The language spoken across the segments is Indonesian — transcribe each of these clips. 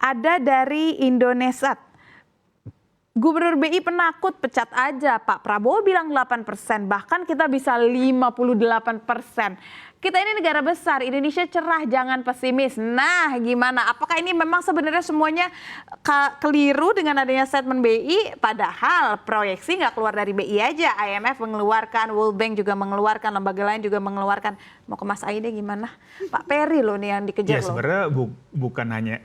Ada dari Indonesia. Gubernur BI penakut, pecat aja. Pak Prabowo bilang 8%, bahkan kita bisa 58%. Kita ini negara besar, Indonesia cerah, jangan pesimis. Nah, gimana? Apakah ini memang sebenarnya semuanya keliru dengan adanya statement BI? Padahal proyeksi nggak keluar dari BI aja. IMF mengeluarkan, World Bank juga mengeluarkan, lembaga lain juga mengeluarkan. Mau ke Mas Aide gimana? Pak Peri loh nih yang dikejar Ya loh. sebenarnya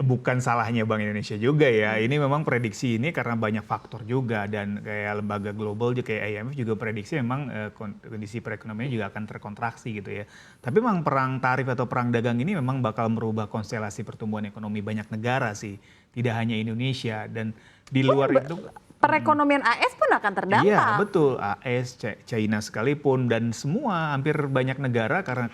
bukan salahnya Bank Indonesia juga ya. Ini memang prediksi ini karena banyak faktor juga, dan kayak lembaga global juga kayak IMF juga prediksi memang kondisi perekonomian juga akan terkontraksi gitu ya. Tapi memang perang tarif atau perang dagang ini memang bakal merubah konstelasi pertumbuhan ekonomi banyak negara sih, tidak hanya Indonesia. Dan di luar itu perekonomian AS pun akan terdampak. Iya betul, AS, China sekalipun, dan semua hampir banyak negara karena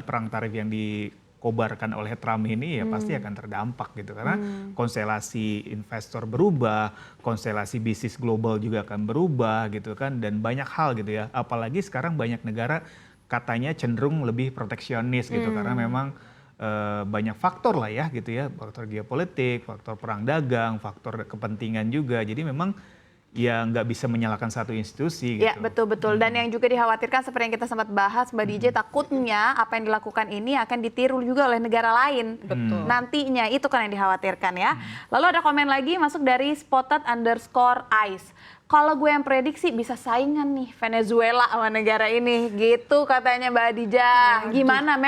perang tarif yang dikobarkan oleh Trump ini ya pasti akan terdampak gitu. Karena konstelasi investor berubah, konstelasi bisnis global juga akan berubah gitu kan, dan banyak hal gitu ya. Apalagi sekarang banyak negara katanya cenderung lebih proteksionis gitu, karena memang banyak faktor lah ya gitu ya, faktor geopolitik, faktor perang dagang, faktor kepentingan juga. Jadi memang ya nggak bisa menyalahkan satu institusi gitu. Ya betul-betul. Dan yang juga dikhawatirkan seperti yang kita sempat bahas Mbak DJ, takutnya apa yang dilakukan ini akan ditiru juga oleh negara lain. Betul. Nantinya itu kan yang dikhawatirkan ya. Lalu ada komen lagi masuk dari spotted_ice. Kalau gue yang prediksi bisa saingan nih Venezuela sama negara ini gitu katanya Mbak Adijah. Gimana?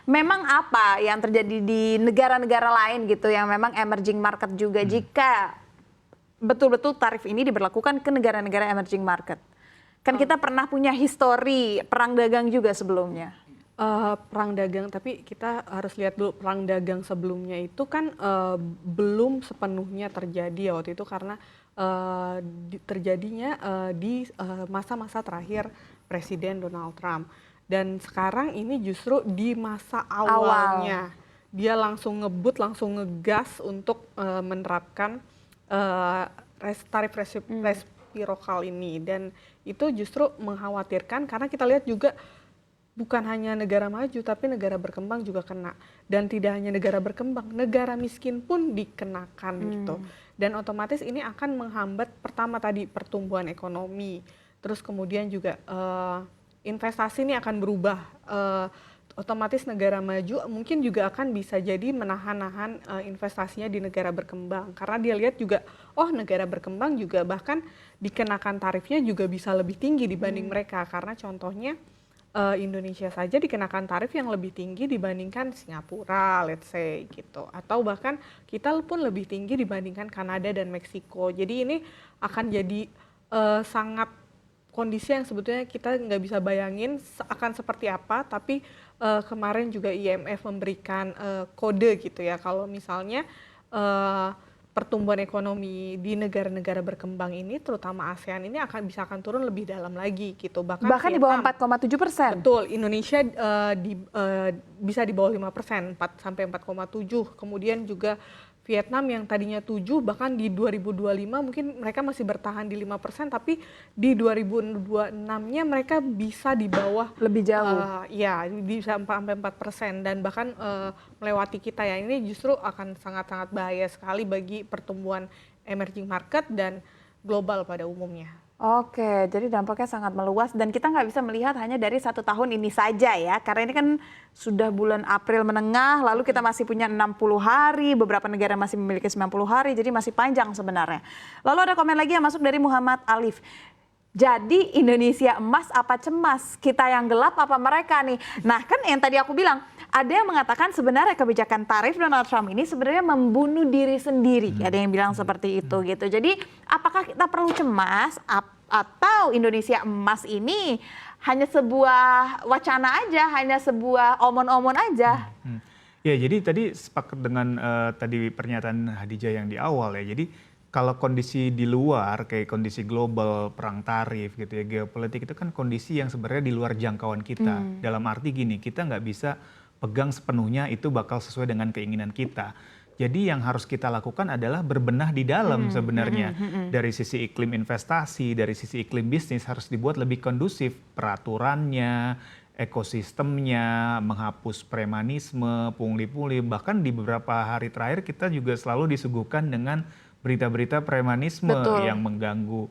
Memang apa yang terjadi di negara-negara lain gitu yang memang emerging market juga jika betul-betul tarif ini diberlakukan ke negara-negara emerging market? Kan kita pernah punya histori perang dagang juga sebelumnya. Perang dagang, tapi kita harus lihat dulu perang dagang sebelumnya itu kan belum sepenuhnya terjadi ya waktu itu, karena terjadinya di masa-masa terakhir Presiden Donald Trump. Dan sekarang ini justru di masa awalnya dia langsung ngebut, langsung ngegas untuk menerapkan tarif resiprokal ini. Dan itu justru mengkhawatirkan karena kita lihat juga bukan hanya negara maju tapi negara berkembang juga kena. Dan tidak hanya negara berkembang, negara miskin pun dikenakan gitu. Dan otomatis ini akan menghambat pertama tadi pertumbuhan ekonomi. Terus kemudian juga investasi ini akan berubah. Otomatis negara maju mungkin juga akan bisa jadi menahan-nahan investasinya di negara berkembang. Karena dia lihat juga, oh negara berkembang juga bahkan dikenakan tarifnya juga bisa lebih tinggi dibanding mereka. Karena contohnya Indonesia saja dikenakan tarif yang lebih tinggi dibandingkan Singapura, let's say gitu. Atau bahkan kita pun lebih tinggi dibandingkan Kanada dan Meksiko. Jadi ini akan jadi sangat kondisi yang sebetulnya kita nggak bisa bayangin akan seperti apa. Tapi kemarin juga IMF memberikan kode gitu ya, kalau misalnya pertumbuhan ekonomi di negara-negara berkembang ini, terutama ASEAN ini akan turun lebih dalam lagi gitu. Bahkan di bawah 4,7%. Betul, Indonesia bisa di bawah 5%, 4 sampai 4,7. Kemudian juga Vietnam yang tadinya 7, bahkan di 2025 mungkin mereka masih bertahan di 5%, tapi di 2026-nya mereka bisa di bawah lebih jauh. Ya, bisa sampai 4%, dan bahkan melewati kita ya. Ini justru akan sangat-sangat bahaya sekali bagi pertumbuhan emerging market dan global pada umumnya. Oke, jadi dampaknya sangat meluas dan kita nggak bisa melihat hanya dari 1 tahun ini saja ya. Karena ini kan sudah bulan April menengah, lalu kita masih punya 60 hari, beberapa negara masih memiliki 90 hari, jadi masih panjang sebenarnya. Lalu ada komen lagi yang masuk dari Muhammad Alif. Jadi Indonesia emas apa cemas? Kita yang gelap apa mereka nih? Nah kan yang tadi aku bilang, ada yang mengatakan sebenarnya kebijakan tarif Donald Trump ini sebenarnya membunuh diri sendiri. Ada yang bilang seperti itu gitu. Jadi apakah kita perlu cemas atau Indonesia emas ini hanya sebuah wacana aja, hanya sebuah omon-omon aja? Ya jadi tadi sepakat dengan tadi pernyataan Hadijah yang di awal ya. Jadi kalau kondisi di luar kayak kondisi global, perang tarif gitu ya, geopolitik itu kan kondisi yang sebenarnya di luar jangkauan kita. Dalam arti gini, kita nggak bisa pegang sepenuhnya itu bakal sesuai dengan keinginan kita. Jadi yang harus kita lakukan adalah berbenah di dalam sebenarnya. Dari sisi iklim investasi, dari sisi iklim bisnis harus dibuat lebih kondusif peraturannya, ekosistemnya, menghapus premanisme, pungli-pungli. Bahkan di beberapa hari terakhir kita juga selalu disuguhkan dengan berita-berita premanisme yang mengganggu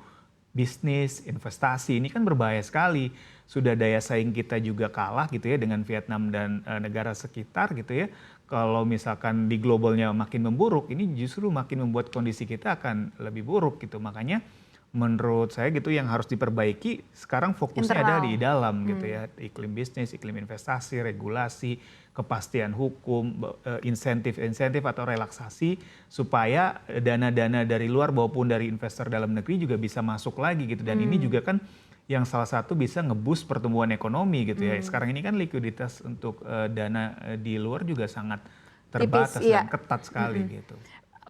bisnis, investasi. Ini kan berbahaya sekali. Sudah daya saing kita juga kalah gitu ya dengan Vietnam dan negara sekitar gitu ya. Kalau misalkan di globalnya makin memburuk, ini justru makin membuat kondisi kita akan lebih buruk gitu. Makanya menurut saya gitu yang harus diperbaiki sekarang fokusnya ada di dalam gitu ya, iklim bisnis, iklim investasi, regulasi, kepastian hukum, insentif-insentif atau relaksasi supaya dana-dana dari luar maupun dari investor dalam negeri juga bisa masuk lagi gitu. Dan ini juga kan yang salah satu bisa nge-boost pertumbuhan ekonomi gitu ya. Sekarang ini kan likuiditas untuk dana di luar juga sangat terbatas dan ketat sekali gitu.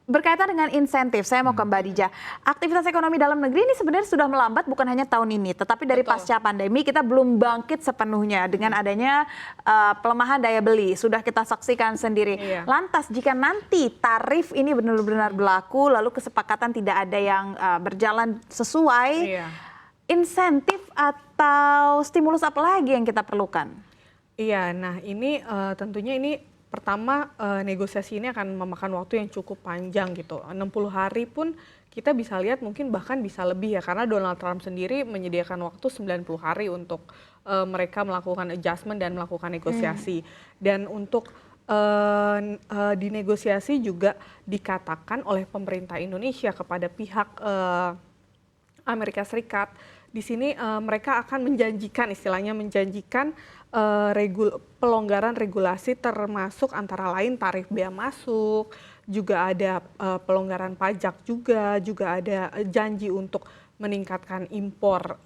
Berkaitan dengan insentif, saya mau ke Mbak Dija. Aktivitas ekonomi dalam negeri ini sebenarnya sudah melambat bukan hanya tahun ini, tetapi dari pasca pandemi kita belum bangkit sepenuhnya dengan adanya pelemahan daya beli. Sudah kita saksikan sendiri. Lantas jika nanti tarif ini benar-benar berlaku, lalu kesepakatan tidak ada yang berjalan sesuai, insentif atau stimulus apa lagi yang kita perlukan? Iya, nah ini tentunya ini pertama negosiasi ini akan memakan waktu yang cukup panjang gitu. 60 hari pun kita bisa lihat mungkin bahkan bisa lebih ya, karena Donald Trump sendiri menyediakan waktu 90 hari untuk mereka melakukan adjustment dan melakukan negosiasi. Dan untuk di negosiasi juga dikatakan oleh pemerintah Indonesia kepada pihak Amerika Serikat, di sini mereka akan menjanjikan, istilahnya menjanjikan pelonggaran regulasi termasuk antara lain tarif bea masuk, juga ada pelonggaran pajak juga ada janji untuk meningkatkan impor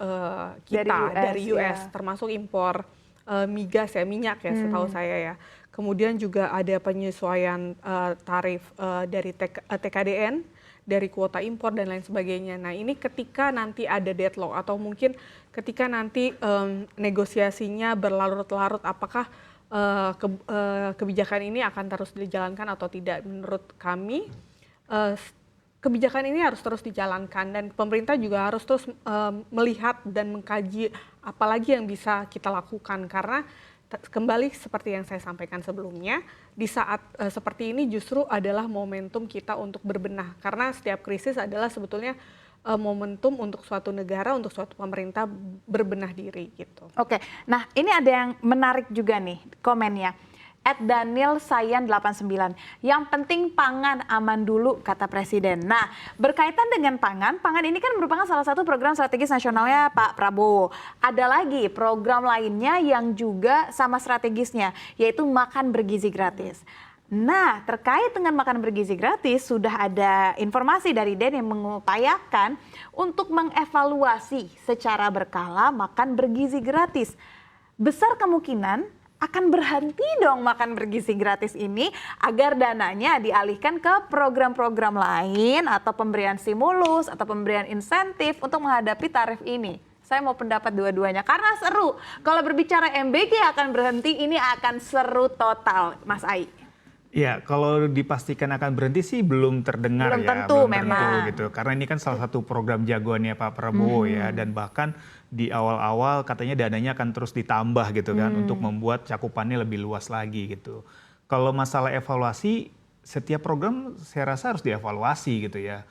kita dari US termasuk impor migas ya, minyak ya setahu saya ya. Kemudian juga ada penyesuaian tarif dari TKDN, dari kuota impor dan lain sebagainya. Nah ini ketika nanti ada deadlock atau mungkin ketika nanti negosiasinya berlarut-larut, apakah kebijakan ini akan terus dijalankan atau tidak? Menurut kami kebijakan ini harus terus dijalankan dan pemerintah juga harus terus melihat dan mengkaji apalagi yang bisa kita lakukan, karena kembali seperti yang saya sampaikan sebelumnya, di saat seperti ini justru adalah momentum kita untuk berbenah. Karena setiap krisis adalah sebetulnya momentum untuk suatu negara, untuk suatu pemerintah berbenah diri gitu. Oke, nah ini ada yang menarik juga nih komennya. @Daniel_Sayan89. Yang penting pangan aman dulu, kata Presiden. Nah, berkaitan dengan pangan ini kan merupakan salah satu program strategis nasionalnya Pak Prabowo. Ada lagi program lainnya yang juga sama strategisnya, yaitu makan bergizi gratis. Nah, terkait dengan makan bergizi gratis, sudah ada informasi dari DEN yang mengupayakan untuk mengevaluasi secara berkala makan bergizi gratis. Besar kemungkinan akan berhenti dong makan bergizi gratis ini agar dananya dialihkan ke program-program lain atau pemberian stimulus atau pemberian insentif untuk menghadapi tarif ini. Saya mau pendapat dua-duanya karena seru. Kalau berbicara MBG akan berhenti, ini akan seru total, Mas Ai. Ya, kalau dipastikan akan berhenti sih belum terdengar belum ya. Tentu, belum memang. tentu gitu. Karena ini kan salah satu program jagoannya Pak Prabowo ya. Dan bahkan di awal-awal katanya dananya akan terus ditambah gitu kan. Untuk membuat cakupannya lebih luas lagi gitu. Kalau masalah evaluasi, setiap program saya rasa harus dievaluasi gitu ya.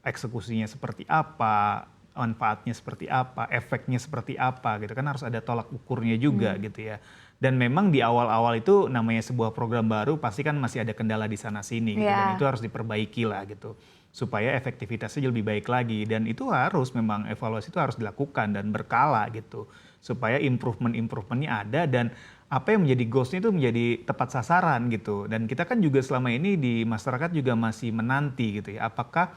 Eksekusinya seperti apa, manfaatnya seperti apa, efeknya seperti apa gitu kan. Harus ada tolak ukurnya juga gitu ya. Dan memang di awal-awal itu namanya sebuah program baru pasti kan masih ada kendala di sana-sini gitu. Dan itu harus diperbaiki lah gitu. Supaya efektivitasnya lebih baik lagi. Dan itu harus memang evaluasi itu harus dilakukan dan berkala gitu. Supaya improvement-improvementnya ada dan apa yang menjadi goals-nya itu menjadi tepat sasaran gitu. Dan kita kan juga selama ini di masyarakat juga masih menanti gitu ya. Apakah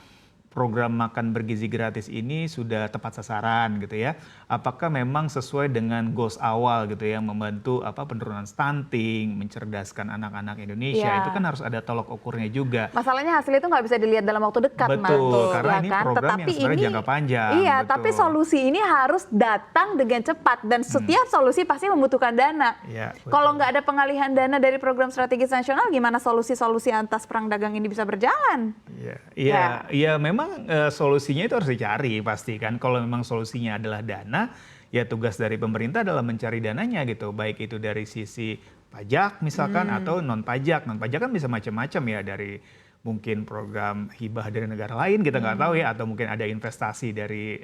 program makan bergizi gratis ini sudah tepat sasaran gitu ya. Apakah memang sesuai dengan goals awal gitu ya, membantu penurunan stunting, mencerdaskan anak-anak Indonesia. Itu kan harus ada tolok ukurnya juga. Masalahnya hasil itu nggak bisa dilihat dalam waktu dekat, Betul, karena ini program yang sebenarnya jangka panjang. Iya, betul. tapi solusi ini harus datang dengan cepat dan setiap solusi pasti membutuhkan dana. Kalau nggak ada pengalihan dana dari program strategis nasional, gimana solusi-solusi atas perang dagang ini bisa berjalan? Iya, memang solusinya itu harus dicari pasti kan. Kalau memang solusinya adalah dana, ya tugas dari pemerintah adalah mencari dananya gitu, baik itu dari sisi pajak misalkan atau non pajak. Non pajak kan bisa macam-macam ya, dari mungkin program hibah dari negara lain kita nggak tahu ya, atau mungkin ada investasi dari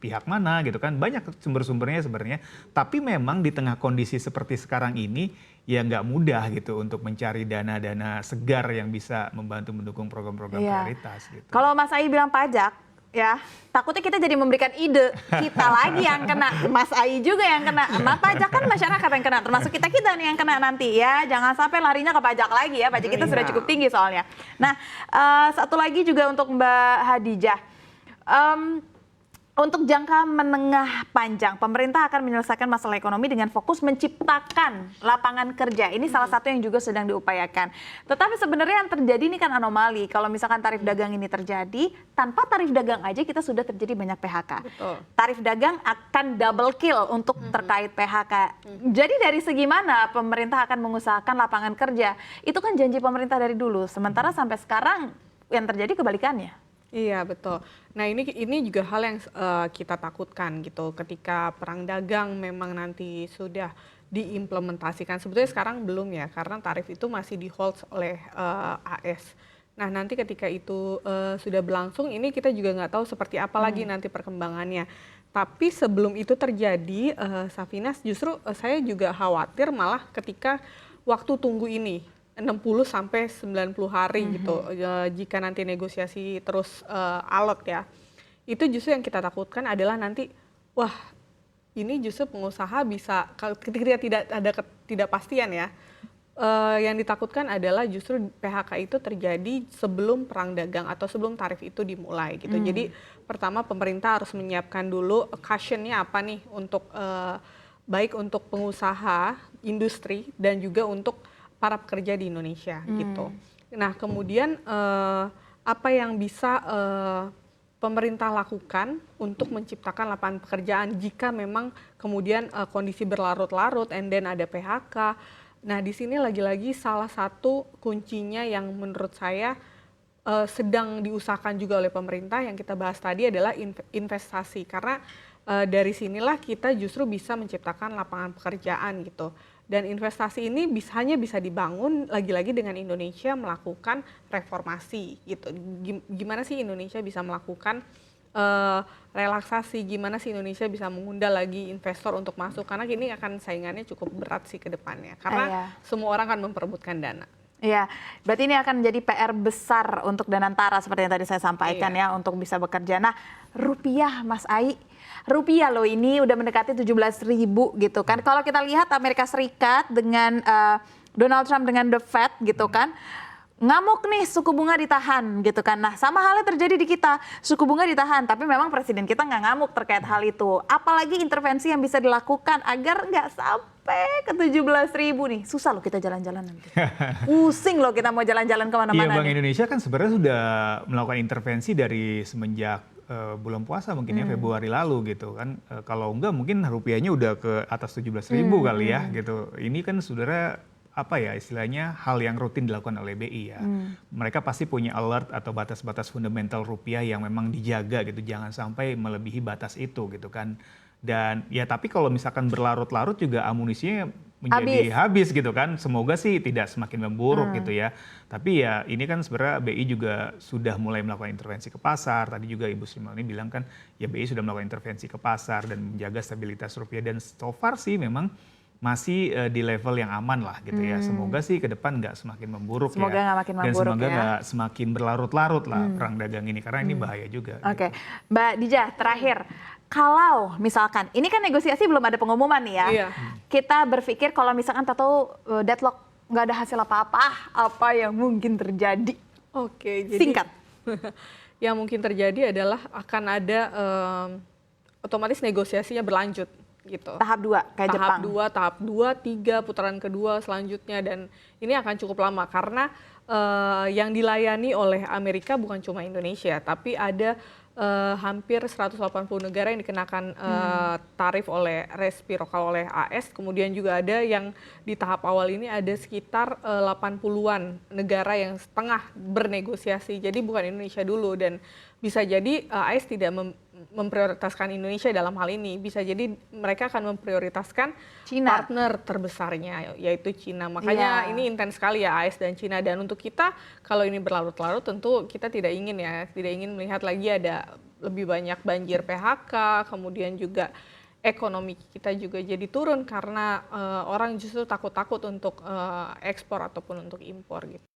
pihak mana gitu kan, banyak sumber-sumbernya sebenarnya. Tapi memang di tengah kondisi seperti sekarang ini ya nggak mudah gitu untuk mencari dana-dana segar yang bisa membantu mendukung program-program prioritas gitu. Kalau Mas Ai bilang pajak, ya takutnya kita jadi memberikan ide, kita lagi yang kena, Mas Ai juga yang kena. Nah, pajak kan masyarakat yang kena, termasuk kita nih yang kena nanti ya. Jangan sampai larinya ke pajak lagi ya, pajak kita sudah cukup tinggi soalnya. Nah, satu lagi juga untuk Mbak Hadijah. Untuk jangka menengah panjang, pemerintah akan menyelesaikan masalah ekonomi dengan fokus menciptakan lapangan kerja. Ini salah satu yang juga sedang diupayakan. Tetapi sebenarnya yang terjadi ini kan anomali. Kalau misalkan tarif dagang ini terjadi, tanpa tarif dagang aja kita sudah terjadi banyak PHK. Betul. Tarif dagang akan double kill untuk terkait PHK. Jadi dari segi mana pemerintah akan mengusahakan lapangan kerja? Itu kan janji pemerintah dari dulu. Sementara sampai sekarang yang terjadi kebalikannya. Iya, betul. Nah, ini juga hal yang kita takutkan gitu, ketika perang dagang memang nanti sudah diimplementasikan. Sebetulnya sekarang belum ya, karena tarif itu masih di-hold oleh AS. Nah, nanti ketika itu sudah berlangsung, ini kita juga nggak tahu seperti apa lagi nanti perkembangannya. Tapi sebelum itu terjadi, Safinas, justru saya juga khawatir malah ketika waktu tunggu ini 60 sampai 90 hari gitu, jika nanti negosiasi terus alot ya, itu justru yang kita takutkan adalah nanti, wah ini justru pengusaha bisa, ketika tidak ada ketidakpastian ya, yang ditakutkan adalah justru PHK itu terjadi sebelum perang dagang atau sebelum tarif itu dimulai gitu. Jadi pertama pemerintah harus menyiapkan dulu cushion-nya apa nih untuk baik untuk pengusaha, industri, dan juga untuk para pekerja di Indonesia gitu. Nah, kemudian apa yang bisa pemerintah lakukan untuk menciptakan lapangan pekerjaan jika memang kemudian kondisi berlarut-larut and then ada PHK. Nah, di sini lagi-lagi salah satu kuncinya yang menurut saya sedang diusahakan juga oleh pemerintah yang kita bahas tadi adalah investasi, karena dari sinilah kita justru bisa menciptakan lapangan pekerjaan gitu. Dan investasi ini hanya bisa dibangun lagi-lagi dengan Indonesia melakukan reformasi gitu. Gimana sih Indonesia bisa melakukan relaksasi, gimana sih Indonesia bisa mengundang lagi investor untuk masuk, karena ini akan saingannya cukup berat sih ke depannya, karena semua orang akan memperebutkan dana. Iya, berarti ini akan menjadi PR besar untuk Danantara seperti yang tadi saya sampaikan ya, untuk bisa bekerja. Nah, rupiah Mas Ai, rupiah loh ini udah mendekati 17.000 gitu kan. Kalau kita lihat Amerika Serikat dengan Donald Trump dengan The Fed gitu kan, ngamuk nih, suku bunga ditahan gitu kan. Nah, sama halnya terjadi di kita, suku bunga ditahan, tapi memang presiden kita nggak ngamuk terkait hal itu. Apalagi intervensi yang bisa dilakukan agar nggak sampai ke 17.000 nih. Susah loh kita jalan-jalan nanti. Pusing loh kita mau jalan-jalan kemana-mana. Iya, Bank Indonesia kan sebenarnya sudah melakukan intervensi dari semenjak bulan puasa mungkin ya, Februari lalu gitu kan. Kalau enggak mungkin rupiahnya udah ke atas 17.000 kali ya gitu. Ini kan saudara apa ya istilahnya hal yang rutin dilakukan oleh BI ya. Mereka pasti punya alert atau batas-batas fundamental rupiah yang memang dijaga gitu, jangan sampai melebihi batas itu gitu kan. Dan ya tapi kalau misalkan berlarut-larut juga amunisinya menjadi habis gitu kan. Semoga sih tidak semakin memburuk gitu ya. Tapi ya ini kan sebenarnya BI juga sudah mulai melakukan intervensi ke pasar. Tadi juga Ibu Sri Mulyani bilang kan ya BI sudah melakukan intervensi ke pasar dan menjaga stabilitas rupiah, dan so far sih memang masih di level yang aman lah gitu ya. Semoga sih ke depan nggak semakin memburuk ya. Semoga nggak makin memburuk. Dan semoga nggak semakin berlarut-larut lah perang dagang ini, karena ini bahaya juga. Oke, gitu. Mbak Dijah terakhir, kalau misalkan ini kan negosiasi belum ada pengumuman nih ya. Iya. Kita berpikir kalau misalkan tahu deadlock nggak ada hasil apa-apa, apa yang mungkin terjadi? Oke, jadi Singkat. yang mungkin terjadi adalah akan ada otomatis negosiasinya berlanjut gitu. Tahap 2 kayak Jepang. Tahap 2, 3, putaran kedua selanjutnya, dan ini akan cukup lama karena yang dilayani oleh Amerika bukan cuma Indonesia, tapi ada hampir 180 negara yang dikenakan tarif oleh reciprocal oleh AS. Kemudian juga ada yang di tahap awal ini ada sekitar 80-an negara yang setengah bernegosiasi. Jadi bukan Indonesia dulu, dan bisa jadi AS tidak memprioritaskan Indonesia dalam hal ini. Bisa jadi mereka akan memprioritaskan Cina. partner terbesarnya, yaitu Cina. Makanya ini intens sekali ya AS dan Cina. Dan untuk kita, kalau ini berlarut-larut tentu kita tidak ingin melihat lagi ada lebih banyak banjir PHK, kemudian juga ekonomi kita juga jadi turun karena orang justru takut-takut untuk ekspor ataupun untuk impor gitu.